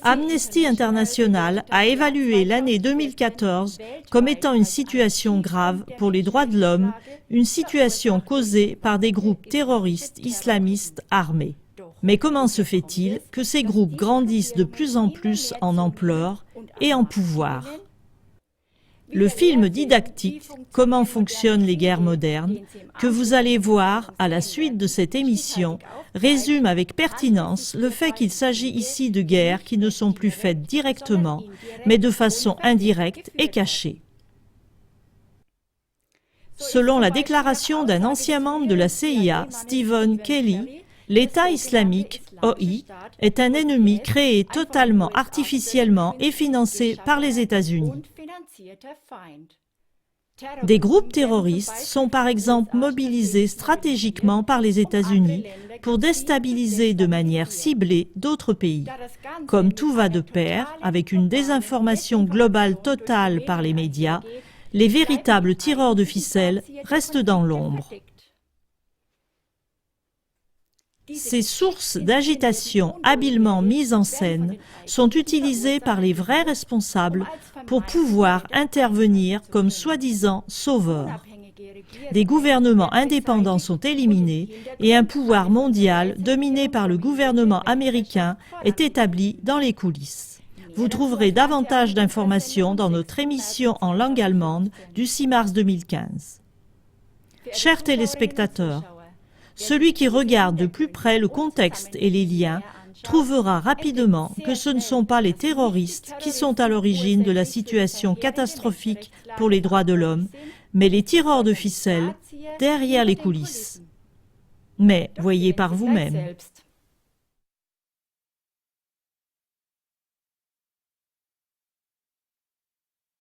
Amnesty International a évalué l'année 2014 comme étant une situation grave pour les droits de l'homme, une situation causée par des groupes terroristes islamistes armés. Mais comment se fait-il que ces groupes grandissent de plus en plus en ampleur et en pouvoir? Le film didactique « Comment fonctionnent les guerres modernes » que vous allez voir à la suite de cette émission résume avec pertinence le fait qu'il s'agit ici de guerres qui ne sont plus faites directement, mais de façon indirecte et cachée. Selon la déclaration d'un ancien membre de la CIA, Stephen Kelly, l'État islamique, OI, est un ennemi créé totalement artificiellement et financé par les États-Unis. Des groupes terroristes sont par exemple mobilisés stratégiquement par les États-Unis pour déstabiliser de manière ciblée d'autres pays. Comme tout va de pair avec une désinformation globale totale par les médias, les véritables tireurs de ficelles restent dans l'ombre. Ces sources d'agitation habilement mises en scène sont utilisées par les vrais responsables pour pouvoir intervenir comme soi-disant sauveurs. Des gouvernements indépendants sont éliminés et un pouvoir mondial dominé par le gouvernement américain est établi dans les coulisses. Vous trouverez davantage d'informations dans notre émission en langue allemande du 6 mars 2015. Chers téléspectateurs, celui qui regarde de plus près le contexte et les liens trouvera rapidement que ce ne sont pas les terroristes qui sont à l'origine de la situation catastrophique pour les droits de l'homme, mais les tireurs de ficelles derrière les coulisses. Mais voyez par vous-même.